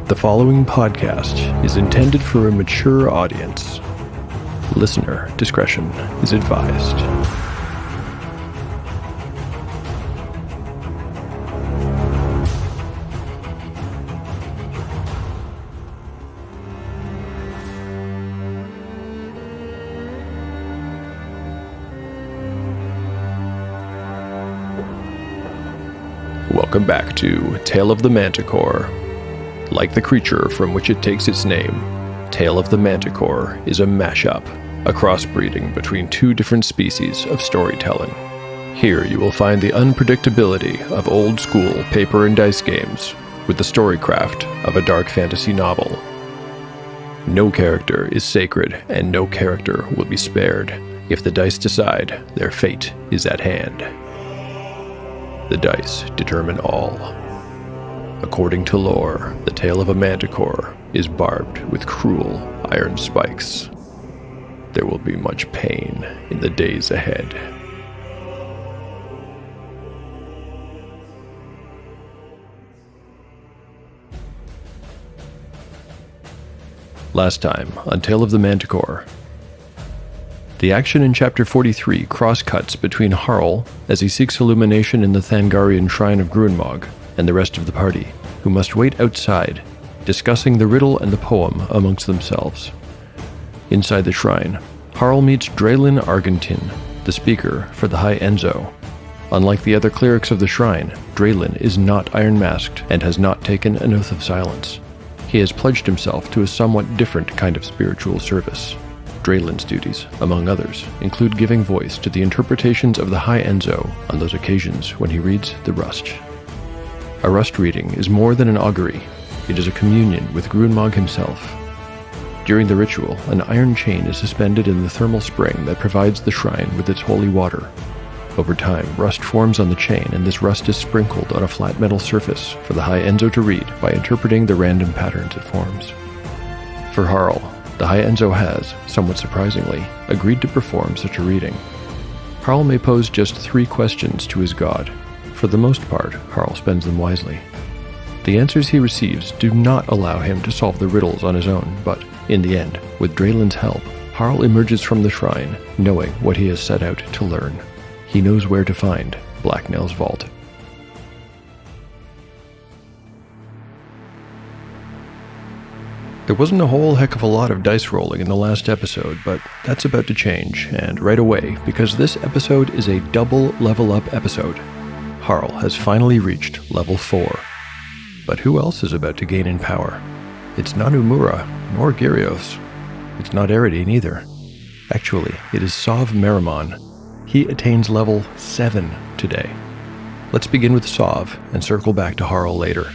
The following podcast is intended for a mature audience. Listener discretion is advised. Welcome back to Tale of the Manticore. Like the creature from which it takes its name, Tale of the Manticore is a mashup, a crossbreeding between two different species of storytelling. Here you will find the unpredictability of old-school paper and dice games with the storycraft of a dark fantasy novel. No character is sacred, and no character will be spared if the dice decide their fate is at hand. The dice determine all. According to lore, the tale of a manticore is barbed with cruel iron spikes. There will be much pain in the days ahead. Last time on Tale of the Manticore. The action in Chapter 43 cross-cuts between Harl, as he seeks illumination in the Thangarian shrine of Gruenmog, and the rest of the party, who must wait outside, discussing the riddle and the poem amongst themselves. Inside the shrine, Harl meets Draylen Argentin, the speaker for the High Enzo. Unlike the other clerics of the shrine, Draylen is not iron-masked and has not taken an oath of silence. He has pledged himself to a somewhat different kind of spiritual service. Draylen's duties, among others, include giving voice to the interpretations of the High Enzo on those occasions when he reads the Rust. A Rust reading is more than an augury. It is a communion with Gruenmog himself. During the ritual, an iron chain is suspended in the thermal spring that provides the shrine with its holy water. Over time, rust forms on the chain, and this rust is sprinkled on a flat metal surface for the High Enzo to read by interpreting the random patterns it forms. For Harl, the High Enzo has, somewhat surprisingly, agreed to perform such a reading. Harl may pose just 3 questions to his god. For the most part, Harl spends them wisely. The answers he receives do not allow him to solve the riddles on his own, but, in the end, with Draylen's help, Harl emerges from the shrine, knowing what he has set out to learn. He knows where to find Blacknail's vault. There wasn't a whole heck of a lot of dice rolling in the last episode, but that's about to change, and right away, because this episode is a double level up episode. Harl has finally reached level 4. But who else is about to gain in power? It's not Umura, nor Gyrios. It's not Eridine either. Actually, it is Sov Merimon. He attains level 7 today. Let's begin with Sov and circle back to Harl later.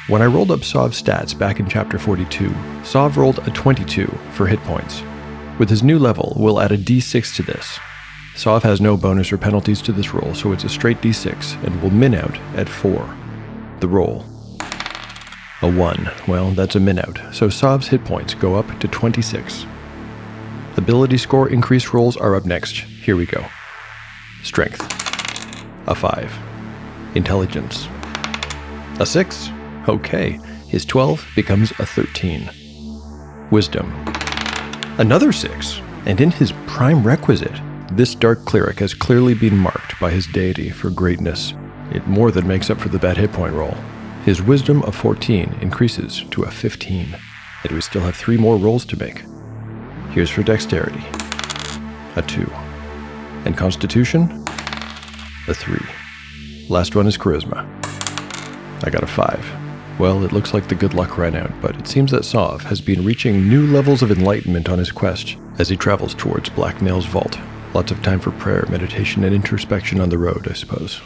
When I rolled up Sov's stats back in Chapter 42, Sov rolled a 22 for hit points. With his new level, we'll add a d6 to this. Sov has no bonus or penalties to this roll, so it's a straight d6, and will min out at 4. The roll. A 1. Well, that's a min out, so Sov's hit points go up to 26. Ability score increase rolls are up next. Here we go. Strength. A 5. Intelligence. A 6. Okay, his 12 becomes a 13. Wisdom. Another 6, and in his prime requisite, this dark cleric has clearly been marked by his deity for greatness. It more than makes up for the bad hit point roll. His wisdom of 14 increases to a 15, and we still have 3 more rolls to make. Here's for dexterity. A 2. And constitution? A 3. Last one is charisma. I got a 5. Well, it looks like the good luck ran out, but it seems that Sov has been reaching new levels of enlightenment on his quest as he travels towards Blacknail's vault. Lots of time for prayer, meditation, and introspection on the road, I suppose.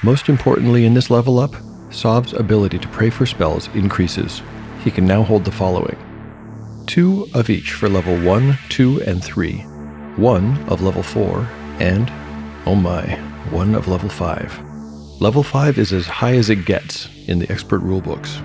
Most importantly in this level up, Sov's ability to pray for spells increases. He can now hold the following: 2 of each for level 1, 2, and 3, 1 of level 4, and, oh my, 1 of level 5. Level 5 is as high as it gets in the expert rulebooks.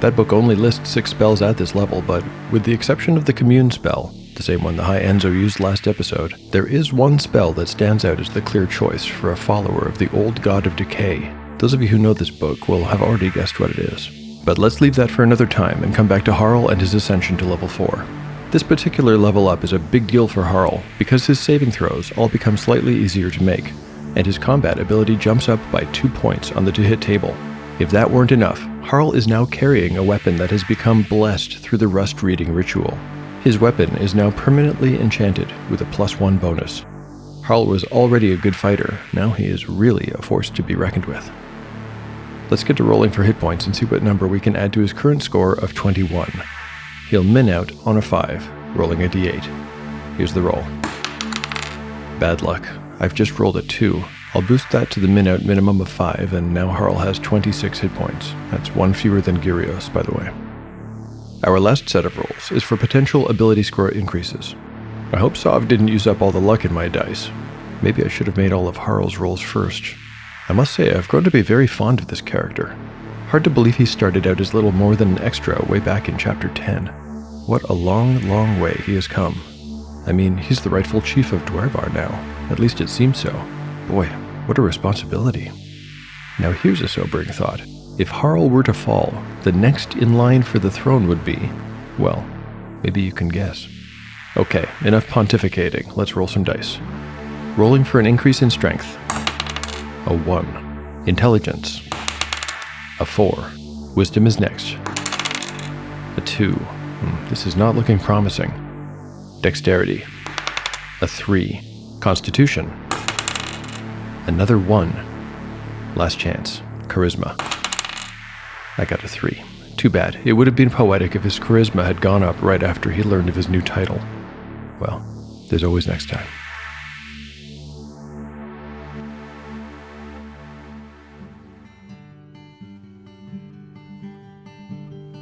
That book only lists 6 spells at this level, but with the exception of the Commune spell, the same one the High Enzo used last episode, there is one spell that stands out as the clear choice for a follower of the old god of decay. Those of you who know this book will have already guessed what it is. But let's leave that for another time and come back to Harl and his ascension to level 4. This particular level up is a big deal for Harl because his saving throws all become slightly easier to make, and his combat ability jumps up by 2 points on the to-hit table. If that weren't enough, Harl is now carrying a weapon that has become blessed through the rust reading ritual. His weapon is now permanently enchanted with a +1 bonus. Harl was already a good fighter, now he is really a force to be reckoned with. Let's get to rolling for hit points and see what number we can add to his current score of 21. He'll min out on a 5, rolling a d8. Here's the roll. Bad luck. I've just rolled a 2. I'll boost that to the min out minimum of 5, and now Harl has 26 hit points. That's 1 fewer than Gyrios, by the way. Our last set of rolls is for potential ability score increases. I hope Sov didn't use up all the luck in my dice. Maybe I should have made all of Harl's rolls first. I must say, I've grown to be very fond of this character. Hard to believe he started out as little more than an extra way back in Chapter 10. What a long, long way he has come. I mean, he's the rightful chief of Dwervar now. At least it seems so. Boy, what a responsibility. Now here's a sobering thought. If Harl were to fall, the next in line for the throne would be, well, maybe you can guess. Okay, enough pontificating. Let's roll some dice. Rolling for an increase in strength. A 1. Intelligence. A 4. Wisdom is next. A 2. This is not looking promising. Dexterity. A 3. Constitution. Another 1. Last chance. Charisma. I got a 3. Too bad. It would have been poetic if his charisma had gone up right after he learned of his new title. Well, there's always next time.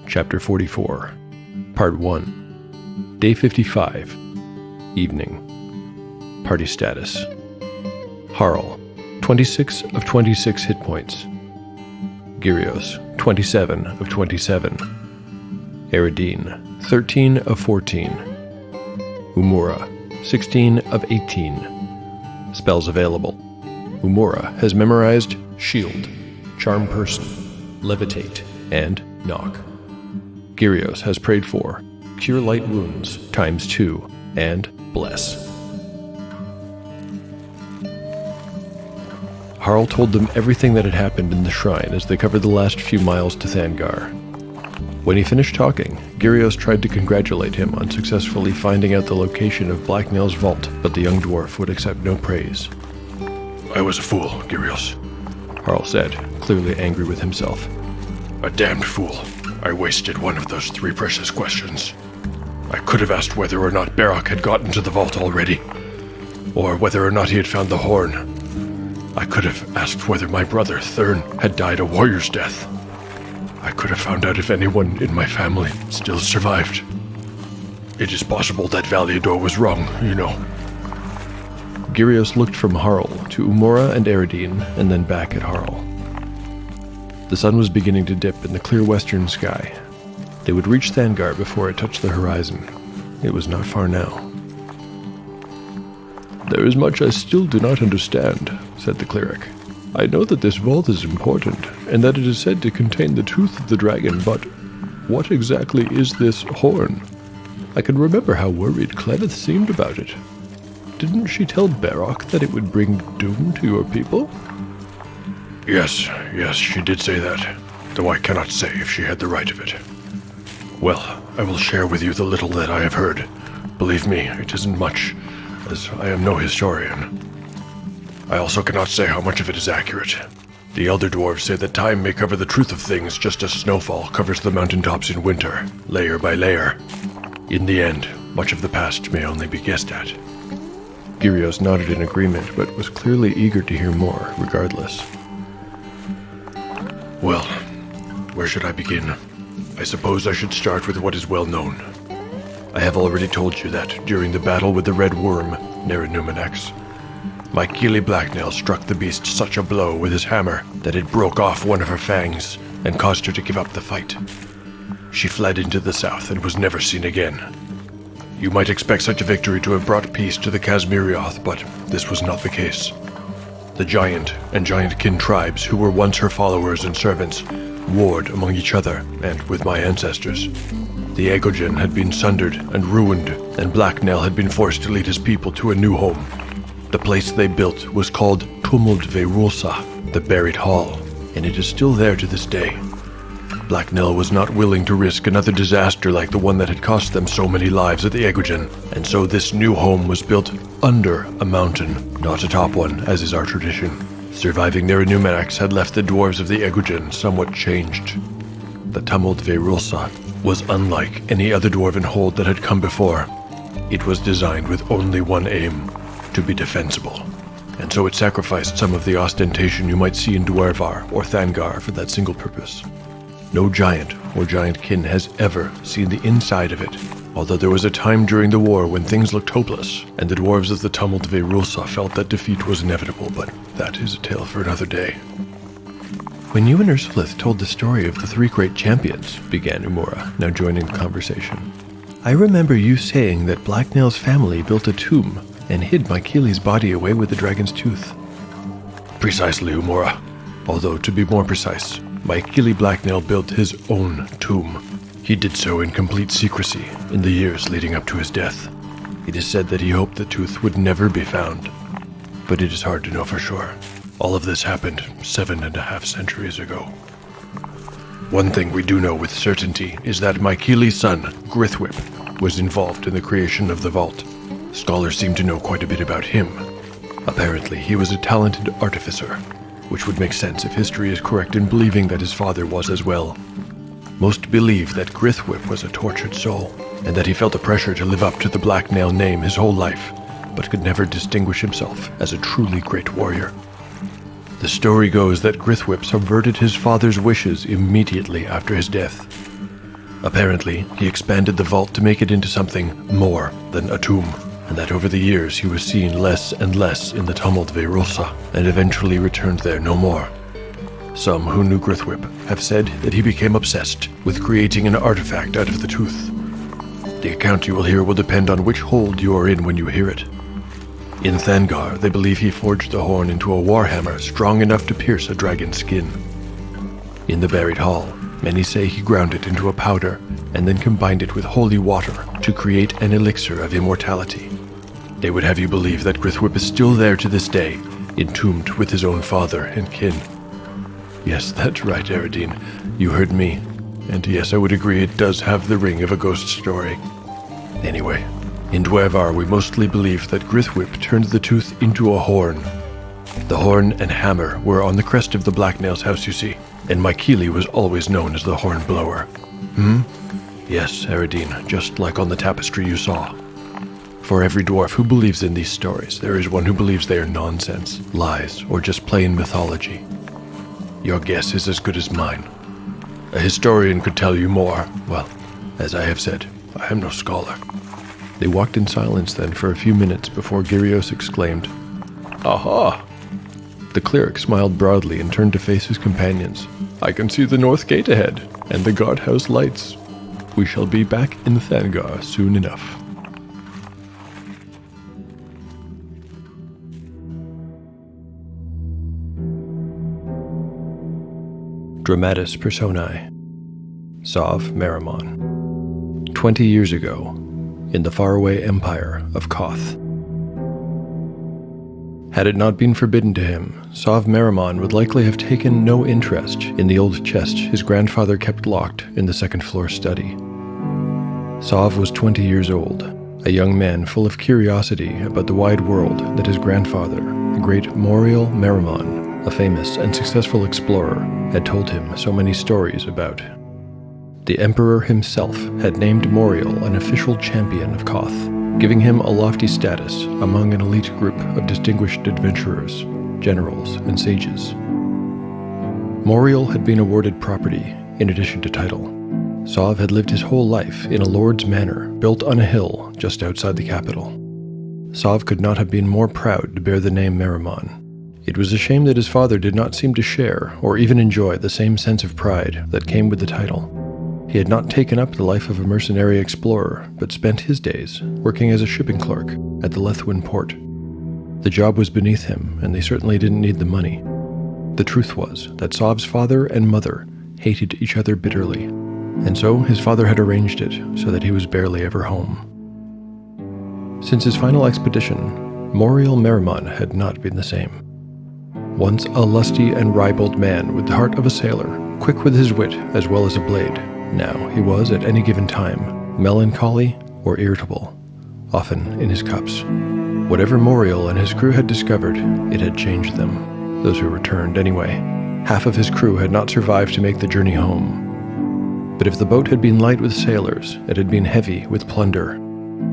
Chapter 44, Part 1, Day 55, Evening. Party status. Harl, 26 of 26 hit points. Gyrios, 27 of 27. Eridine, 13 of 14. Umura, 16 of 18. Spells available. Umura has memorized Shield, Charm Person, Levitate, and Knock. Gyrios has prayed for Cure Light Wounds ×2 and Bless. Harl told them everything that had happened in the shrine as they covered the last few miles to Thangar. When he finished talking, Gyrios tried to congratulate him on successfully finding out the location of Blacknail's vault, but the young dwarf would accept no praise. I was a fool, Gyrios, Harl said, clearly angry with himself. A damned fool. I wasted one of those 3 precious questions. I could have asked whether or not Barok had gotten to the vault already, or whether or not he had found the horn. I could have asked whether my brother, Thurn, had died a warrior's death. I could have found out if anyone in my family still survived. It is possible that Valiador was wrong, you know. Gyrios looked from Harl to Umura and Eridine, and then back at Harl. The sun was beginning to dip in the clear western sky. They would reach Thangar before it touched the horizon. It was not far now. There is much I still do not understand, said the cleric. I know that this vault is important, and that it is said to contain the tooth of the dragon, but what exactly is this horn? I can remember how worried Clenneth seemed about it. Didn't she tell Barok that it would bring doom to your people? Yes, she did say that, though I cannot say if she had the right of it. Well, I will share with you the little that I have heard. Believe me, it isn't much, as I am no historian. I also cannot say how much of it is accurate. The elder dwarves say that time may cover the truth of things just as snowfall covers the mountaintops in winter, layer by layer. In the end, much of the past may only be guessed at. Gyrios nodded in agreement, but was clearly eager to hear more, regardless. Well, where should I begin? I suppose I should start with what is well known. I have already told you that, during the battle with the Red Worm, Nerinumenex, my Keely Blacknail struck the beast such a blow with his hammer that it broke off one of her fangs and caused her to give up the fight. She fled into the south and was never seen again. You might expect such a victory to have brought peace to the Kazmirioth, but this was not the case. The giant and giant-kin tribes, who were once her followers and servants, warred among each other and with my ancestors. The Egogen had been sundered and ruined, and Black Nell had been forced to lead his people to a new home. The place they built was called Tamil Veyrosat, the Buried Hall, and it is still there to this day. Black Nell was not willing to risk another disaster like the one that had cost them so many lives at the Egogen, and so this new home was built under a mountain, not atop one, as is our tradition. Surviving their Numenics had left the dwarves of the Egogen somewhat changed. The Tamil Veyrosat was unlike any other dwarven hold that had come before. It was designed with only one aim, to be defensible, and so it sacrificed some of the ostentation you might see in Dwarvar or Thangar for that single purpose. No giant or giant kin has ever seen the inside of it, although there was a time during the war when things looked hopeless, and the dwarves of the Tamil Veyrosat felt that defeat was inevitable, but that is a tale for another day. When you and Ursulith told the story of the three great champions, began Umura, now joining the conversation, I remember you saying that Black Nell's family built a tomb and hid Mykeeli's body away with the dragon's tooth. Precisely, Umura. Although, to be more precise, Mykeeli Blacknell built his own tomb. He did so in complete secrecy in the years leading up to his death. It is said that he hoped the tooth would never be found, but it is hard to know for sure. All of this happened 7.5 centuries ago. One thing we do know with certainty is that Mykeeli's son, Grithwhip, was involved in the creation of the vault. Scholars seem to know quite a bit about him. Apparently, he was a talented artificer, which would make sense if history is correct in believing that his father was as well. Most believe that Grithwhip was a tortured soul, and that he felt a pressure to live up to the Black Nell name his whole life, but could never distinguish himself as a truly great warrior. The story goes that Grithwhip subverted his father's wishes immediately after his death. Apparently, he expanded the vault to make it into something more than a tomb, and that over the years he was seen less and less in the Tamil Veyrosat, and eventually returned there no more. Some who knew Grithwhip have said that he became obsessed with creating an artifact out of the tooth. The account you will hear will depend on which hold you are in when you hear it. In Thangar, they believe he forged the horn into a warhammer strong enough to pierce a dragon's skin. In the Buried Hall, many say he ground it into a powder and then combined it with holy water to create an elixir of immortality. They would have you believe that Grithwhip is still there to this day, entombed with his own father and kin. Yes, that's right, Eridine. You heard me. And yes, I would agree it does have the ring of a ghost story. Anyway, in Dwarvar we mostly believe that Grithwhip turned the tooth into a horn. The horn and hammer were on the crest of the Black Nell's house, you see, and Mykeeli was always known as the horn blower. Yes, Eridine, just like on the tapestry you saw. For every dwarf who believes in these stories, there is one who believes they are nonsense, lies, or just plain mythology. Your guess is as good as mine. A historian could tell you more. Well, as I have said, I am no scholar. They walked in silence then for a few minutes before Gyrios exclaimed, Aha! The cleric smiled broadly and turned to face his companions. I can see the north gate ahead, and the guardhouse lights. We shall be back in Thangar soon enough. Dramatis Personae. Sov Merrimon. 20 years ago, in the faraway empire of Koth. Had it not been forbidden to him, Sov Merrimon would likely have taken no interest in the old chest his grandfather kept locked in the second-floor study. Sov was 20 years old, a young man full of curiosity about the wide world that his grandfather, the great Moriel Merrimon, a famous and successful explorer, had told him so many stories about. The emperor himself had named Moriel an official champion of Koth, giving him a lofty status among an elite group of distinguished adventurers, generals, and sages. Moriel had been awarded property in addition to title. Sov had lived his whole life in a lord's manor built on a hill just outside the capital. Sov could not have been more proud to bear the name Merrimon. It was a shame that his father did not seem to share or even enjoy the same sense of pride that came with the title. He had not taken up the life of a mercenary explorer, but spent his days working as a shipping clerk at the Lethwin port. The job was beneath him, and they certainly didn't need the money. The truth was that Sov's father and mother hated each other bitterly, and so his father had arranged it so that he was barely ever home. Since his final expedition, Moriel Merriman had not been the same. Once a lusty and ribald man with the heart of a sailor, quick with his wit as well as a blade, now he was, at any given time, melancholy or irritable, often in his cups. Whatever Moriel and his crew had discovered, it had changed them, those who returned anyway. Half of his crew had not survived to make the journey home. But if the boat had been light with sailors, it had been heavy with plunder.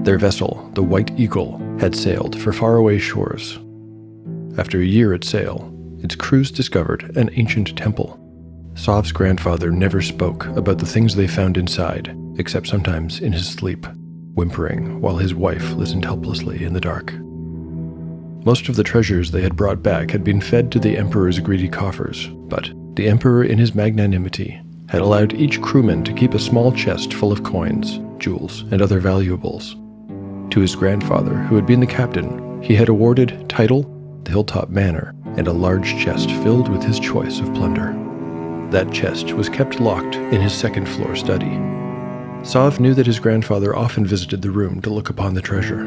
Their vessel, the White Eagle, had sailed for faraway shores. After a year at sail, its crews discovered an ancient temple. Sov's grandfather never spoke about the things they found inside, except sometimes in his sleep, whimpering while his wife listened helplessly in the dark. Most of the treasures they had brought back had been fed to the Emperor's greedy coffers, but the Emperor in his magnanimity had allowed each crewman to keep a small chest full of coins, jewels, and other valuables. To his grandfather, who had been the captain, he had awarded title, the Hilltop Manor, and a large chest filled with his choice of plunder. That chest was kept locked in his second-floor study. Sov knew that his grandfather often visited the room to look upon the treasure.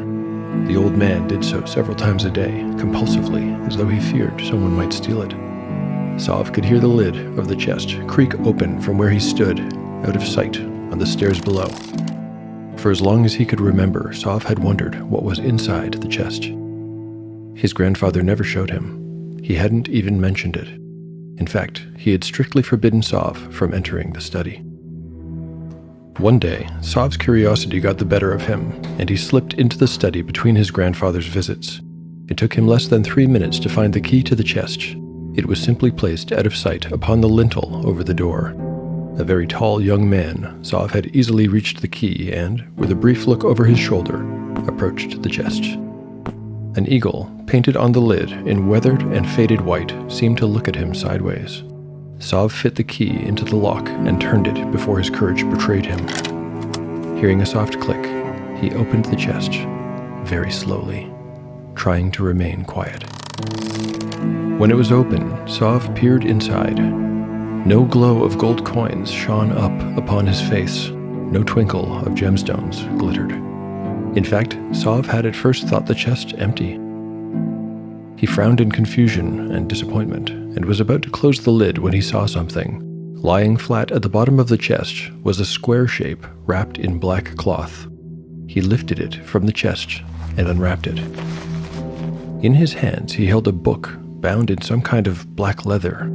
The old man did so several times a day, compulsively, as though he feared someone might steal it. Sov could hear the lid of the chest creak open from where he stood, out of sight, on the stairs below. For as long as he could remember, Sov had wondered what was inside the chest. His grandfather never showed him. He hadn't even mentioned it. In fact, he had strictly forbidden Sov from entering the study. One day, Sov's curiosity got the better of him, and he slipped into the study between his grandfather's visits. It took him less than 3 minutes to find the key to the chest. It was simply placed out of sight upon the lintel over the door. A very tall young man, Sov had easily reached the key and, with a brief look over his shoulder, approached the chest. An eagle, painted on the lid in weathered and faded white, seemed to look at him sideways. Sov fit the key into the lock and turned it before his courage betrayed him. Hearing a soft click, he opened the chest, very slowly, trying to remain quiet. When it was open, Sov peered inside. No glow of gold coins shone up upon his face. No twinkle of gemstones glittered. In fact, Sov had at first thought the chest empty. He frowned in confusion and disappointment, and was about to close the lid when he saw something. Lying flat at the bottom of the chest was a square shape wrapped in black cloth. He lifted it from the chest and unwrapped it. In his hands he held a book bound in some kind of black leather.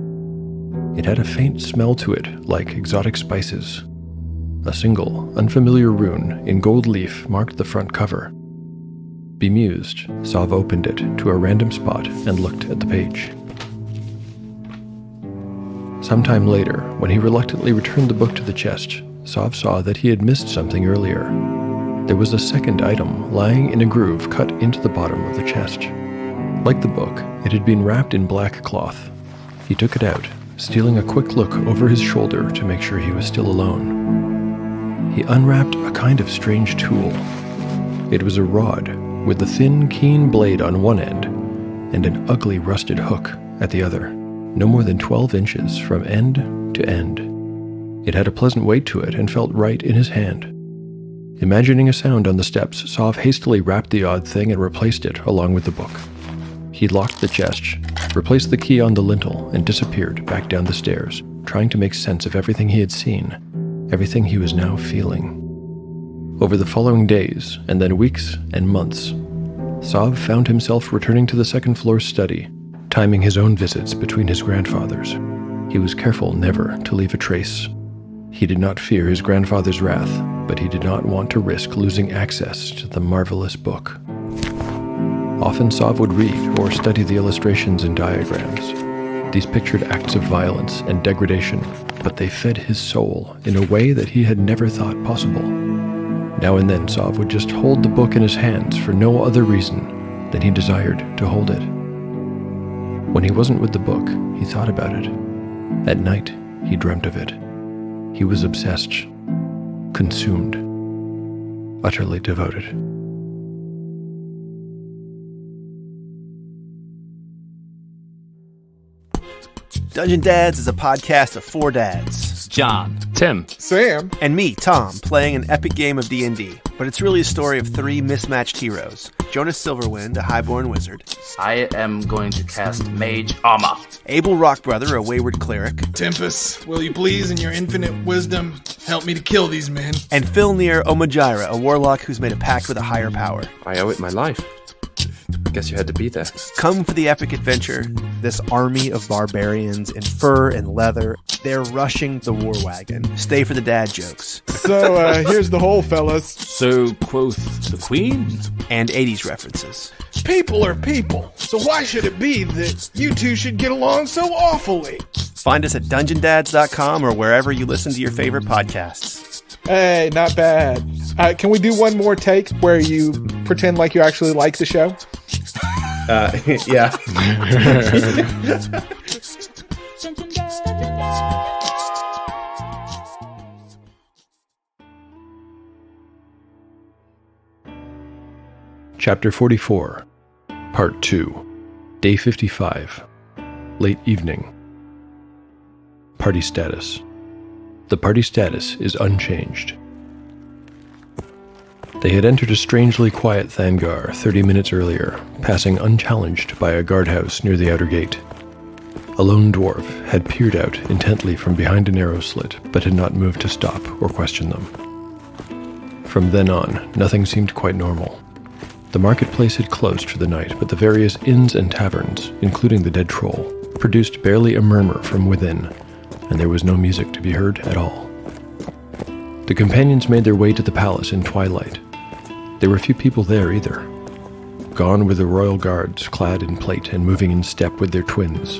It had a faint smell to it, like exotic spices. A single, unfamiliar rune in gold leaf marked the front cover. Bemused, Sov opened it to a random spot and looked at the page. Sometime later, when he reluctantly returned the book to the chest, Sov saw that he had missed something earlier. There was a second item lying in a groove cut into the bottom of the chest. Like the book, it had been wrapped in black cloth. He took it out, stealing a quick look over his shoulder to make sure he was still alone. He unwrapped a kind of strange tool. It was a rod with a thin, keen blade on one end and an ugly rusted hook at the other, no more than 12 inches from end to end. It had a pleasant weight to it and felt right in his hand. Imagining a sound on the steps, Sov hastily wrapped the odd thing and replaced it along with the book. He locked the chest, replaced the key on the lintel, and disappeared back down the stairs, trying to make sense of everything he had seen, everything he was now feeling. Over the following days, and then weeks and months, Sov found himself returning to the second-floor study, timing his own visits between his grandfathers. He was careful never to leave a trace. He did not fear his grandfather's wrath, but he did not want to risk losing access to the marvelous book. Often Sov would read or study the illustrations and diagrams. These pictured acts of violence and degradation, but they fed his soul in a way that he had never thought possible. Now and then Sov would just hold the book in his hands for no other reason than he desired to hold it. When he wasn't with the book, he thought about it. At night, he dreamt of it. He was obsessed, consumed, utterly devoted. Dungeon Dads is a podcast of four dads. John, Tim, Sam, And me, Tom, playing an epic game of D&D. But it's really a story of three mismatched heroes. Jonas Silverwind, a highborn wizard. I am going to cast Mage Armor. Abel Rockbrother, a wayward cleric. Tempest, will you please, in your infinite wisdom, help me to kill these men? And Phil Near Omajira, a warlock who's made a pact with a higher power. I owe it my life. Guess you had to be there. Come for the epic adventure. This army of barbarians in fur and leather, they're rushing the war wagon. Stay for the dad jokes. So, here's the whole, fellas. So quoth the Queen. And 80s references. People are people, so why should it be that you two should get along so awfully? Find us at dungeondads.com or wherever you listen to your favorite podcasts. Hey, not bad. Can we do one more take where you pretend like you actually like the show? Yeah. Chapter 44, Part 2, Day 55, Late Evening. Party status. The party status is unchanged. They had entered a strangely quiet Thangar 30 minutes earlier, passing unchallenged by a guardhouse near the outer gate. A lone dwarf had peered out intently from behind a narrow slit, but had not moved to stop or question them. From then on, nothing seemed quite normal. The marketplace had closed for the night, but the various inns and taverns, including the Dead Troll, produced barely a murmur from within, and there was no music to be heard at all. The companions made their way to the palace in twilight. There were few people there either. Gone were the royal guards, clad in plate and moving in step with their twins.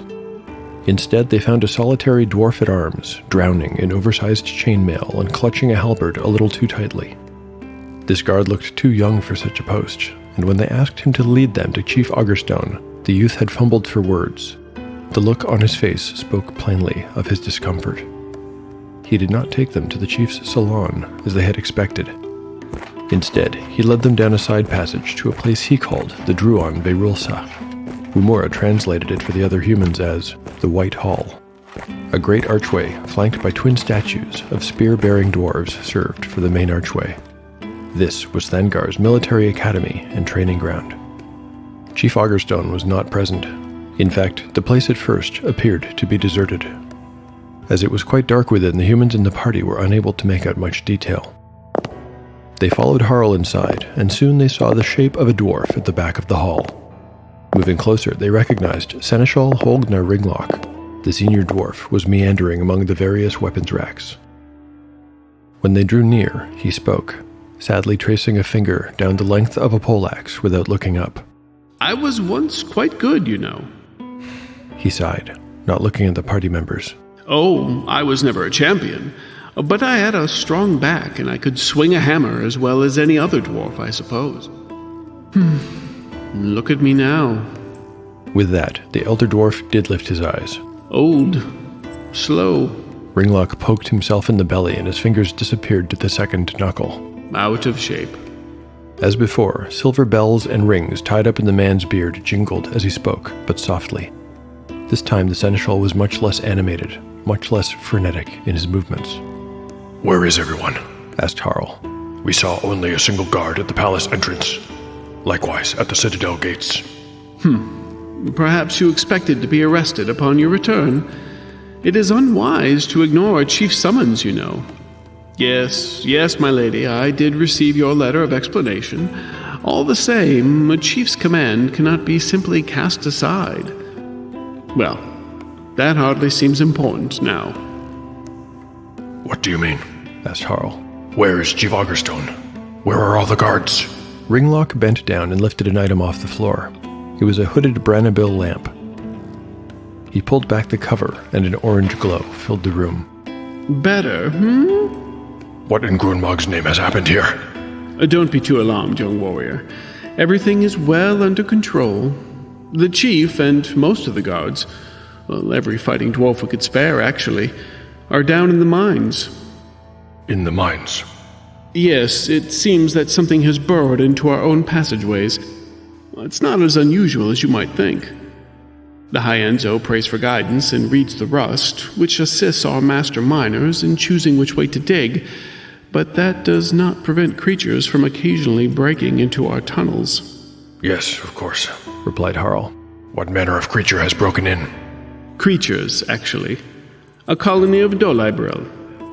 Instead, they found a solitary dwarf at arms, drowning in oversized chainmail and clutching a halberd a little too tightly. This guard looked too young for such a post, and when they asked him to lead them to Chief Augerstone, the youth had fumbled for words. The look on his face spoke plainly of his discomfort. He did not take them to the chief's salon, as they had expected. Instead, he led them down a side passage to a place he called the Tamil Veyrosat. Umura translated it for the other humans as the White Hall. A great archway, flanked by twin statues of spear-bearing dwarves, served for the main archway. This was Thangar's military academy and training ground. Chief Augerstone was not present. In fact, the place at first appeared to be deserted. As it was quite dark within, the humans in the party were unable to make out much detail. They followed Harl inside, and soon they saw the shape of a dwarf at the back of the hall. Moving closer, they recognized Seneschal Holgna Ringlock. The senior dwarf was meandering among the various weapons racks. When they drew near, he spoke, sadly tracing a finger down the length of a poleaxe without looking up. I was once quite good, you know. He sighed, not looking at the party members. Oh, I was never a champion, but I had a strong back and I could swing a hammer as well as any other dwarf, I suppose. Look at me now. With that, the elder dwarf did lift his eyes. Old, slow, Ringlock poked himself in the belly and his fingers disappeared to the second knuckle. out of shape. As before, silver bells and rings tied up in the man's beard jingled as he spoke, but softly. This time the seneschal was much less animated, much less frenetic in his movements. Where is everyone? Asked Harl. We saw only a single guard at the palace entrance. Likewise, at the citadel gates. Perhaps you expected to be arrested upon your return. It is unwise to ignore a chief's summons, you know. Yes, my lady, I did receive your letter of explanation. All the same, a chief's command cannot be simply cast aside. Well, that hardly seems important now. What do you mean? Asked Harl. Where is Chief Augerstone? Where are all the guards? Ringlock bent down and lifted an item off the floor. It was a hooded Branabil lamp. He pulled back the cover, and an orange glow filled the room. Better, What in Grunmog's name has happened here? Don't be too alarmed, young warrior. Everything is well under control. The chief and most of the guards, well, every fighting dwarf we could spare, actually, are down in the mines. In the mines. Yes, it seems that something has burrowed into our own passageways. It's not as unusual as you might think. The High Enzo prays for guidance and reads the rust, which assists our master miners in choosing which way to dig, but that does not prevent creatures from occasionally breaking into our tunnels. Yes, of course, replied Harl. What manner of creature has broken in? Creatures, actually. A colony of Dolibril.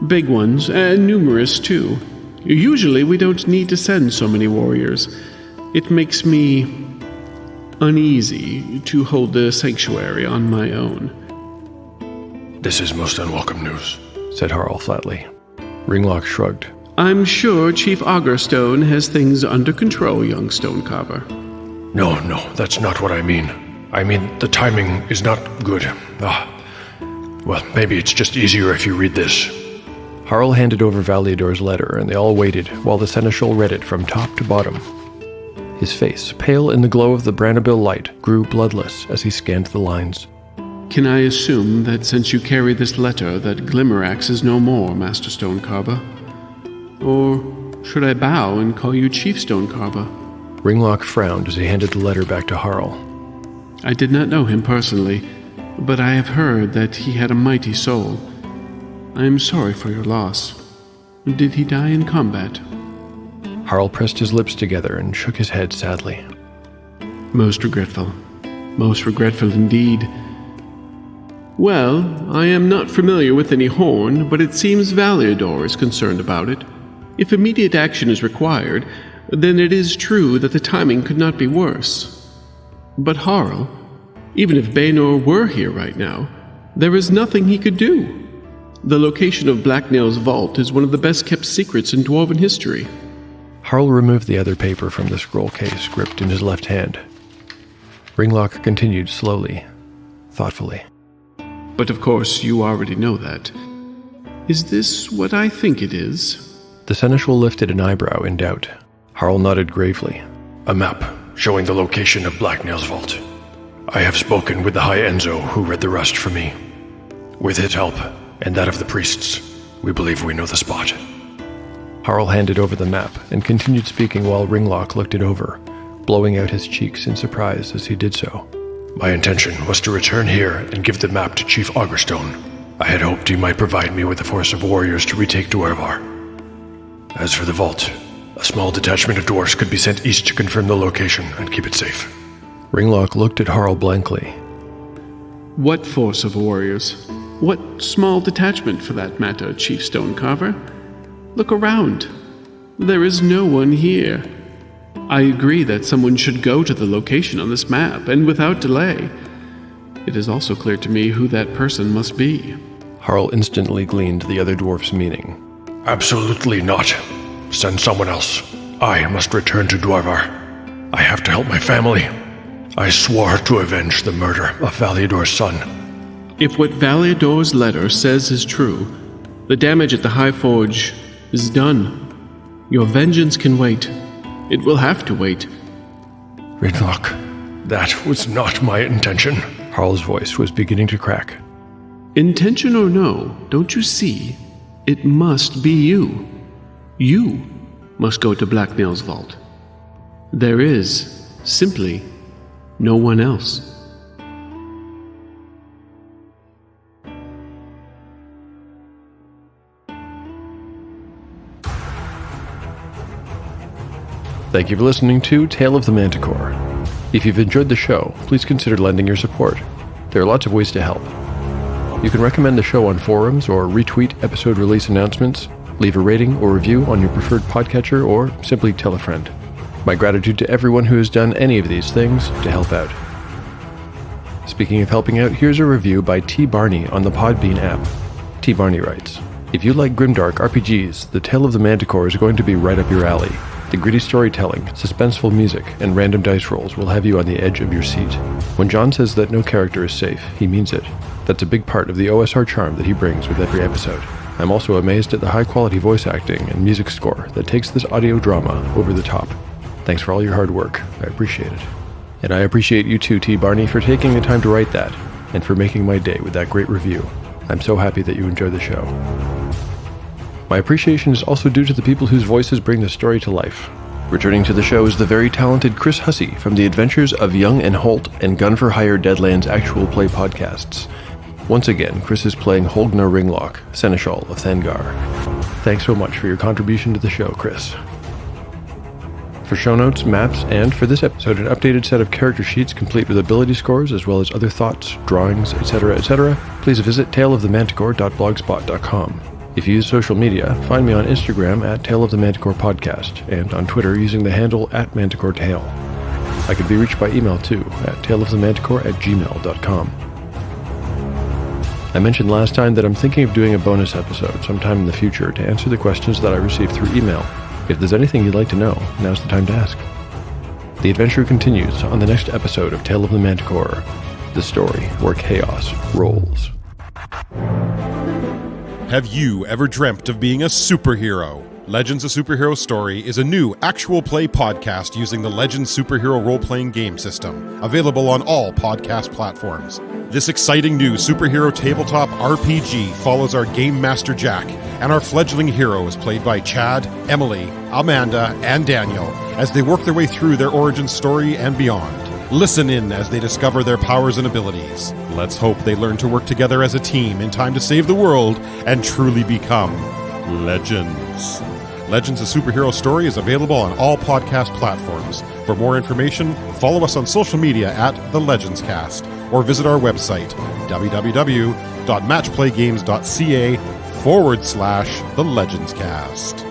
Big ones, and numerous too. Usually we don't need to send so many warriors. It makes me uneasy to hold the sanctuary on my own. This is most unwelcome news, said Harl flatly. Ringlock shrugged. I'm sure Chief Augerstone has things under control, young Stonecarver. No, that's not what I mean. I mean, the timing is not good. Well, maybe it's just easier if you read this. Harl handed over Valiador's letter, and they all waited while the seneschal read it from top to bottom. His face, pale in the glow of the Brannabil light, grew bloodless as he scanned the lines. Can I assume that since you carry this letter that Glimmerax is no more, Master Stonecarver? Or should I bow and call you Chief Stonecarver? Ringlock frowned as he handed the letter back to Harl. I did not know him personally, but I have heard that he had a mighty soul. I am sorry for your loss. Did he die in combat? Harl pressed his lips together and shook his head sadly. Most regretful. Most regretful indeed. Well, I am not familiar with any horn, but it seems Valiador is concerned about it. If immediate action is required, then it is true that the timing could not be worse. But Harl, even if Baynor were here right now, there is nothing he could do. The location of Blacknail's vault is one of the best-kept secrets in Dwarven history. Harl removed the other paper from the scroll case gripped in his left hand. Ringlock continued slowly, thoughtfully. But of course, you already know that. Is this what I think it is? The seneschal lifted an eyebrow in doubt. Harl nodded gravely. A map showing the location of Blacknail's vault. I have spoken with the High Enzo who read the rust for me. With his help, and that of the priests, we believe we know the spot. Harl handed over the map and continued speaking while Ringlock looked it over, blowing out his cheeks in surprise as he did so. My intention was to return here and give the map to Chief Augerstone. I had hoped he might provide me with a force of warriors to retake Dwarvar. As for the vault, a small detachment of dwarves could be sent east to confirm the location and keep it safe. Ringlock looked at Harl blankly. What force of warriors? What small detachment, for that matter, Chief Stonecarver? Look around. There is no one here. I agree that someone should go to the location on this map, and without delay. It is also clear to me who that person must be. Harl instantly gleaned the other dwarf's meaning. Absolutely not. Send someone else. I must return to Dwarvar. I have to help my family. I swore to avenge the murder of Valiador's son. If what Valiador's letter says is true, the damage at the High Forge is done. Your vengeance can wait. It will have to wait. Ringlock, that was not my intention. Harl's voice was beginning to crack. Intention or no, don't you see? It must be you. You must go to Blacknail's vault. There is, simply, no one else. Thank you for listening to Tale of the Manticore. If you've enjoyed the show, please consider lending your support. There are lots of ways to help. You can recommend the show on forums or retweet episode release announcements, leave a rating or review on your preferred podcatcher, or simply tell a friend. My gratitude to everyone who has done any of these things to help out. Speaking of helping out, here's a review by T. Barney on the Podbean app. T. Barney writes, if you like grimdark RPGs, the Tale of the Manticore is going to be right up your alley. The gritty storytelling, suspenseful music, and random dice rolls will have you on the edge of your seat. When John says that no character is safe, he means it. That's a big part of the OSR charm that he brings with every episode. I'm also amazed at the high-quality voice acting and music score that takes this audio drama over the top. Thanks for all your hard work. I appreciate it. And I appreciate you too, T. Barney, for taking the time to write that, and for making my day with that great review. I'm so happy that you enjoy the show. My appreciation is also due to the people whose voices bring the story to life. Returning to the show is the very talented Chris Hussey from the Adventures of Young and Holt and Gun for Hire Deadlands actual play podcasts. Once again, Chris is playing Holgna Ringlock, Seneschal of Thangar. Thanks so much for your contribution to the show, Chris. For show notes, maps, and for this episode, an updated set of character sheets complete with ability scores, as well as other thoughts, drawings, etc., please visit taleofthemanticore.blogspot.com. If you use social media, find me on Instagram at Tale of the Manticore Podcast, and on Twitter using the handle at ManticoreTale. I can be reached by email too, at taleofthemanticore@gmail.com. I mentioned last time that I'm thinking of doing a bonus episode sometime in the future to answer the questions that I received through email. If there's anything you'd like to know, now's the time to ask. The adventure continues on the next episode of Tale of the Manticore, the story where chaos rolls. Have you ever dreamt of being a superhero? Legends: A Superhero Story is a new actual play podcast using the Legends Superhero role-playing game system, available on all podcast platforms. This exciting new superhero tabletop RPG follows our Game Master Jack, and our fledgling hero is played by Chad, Emily, Amanda, and Daniel as they work their way through their origin story and beyond. Listen in as they discover their powers and abilities. Let's hope they learn to work together as a team in time to save the world and truly become legends. Legends: A Superhero Story is available on all podcast platforms. For more information, follow us on social media at The Legends Cast, or visit our website, www.matchplaygames.ca/The Legends Cast.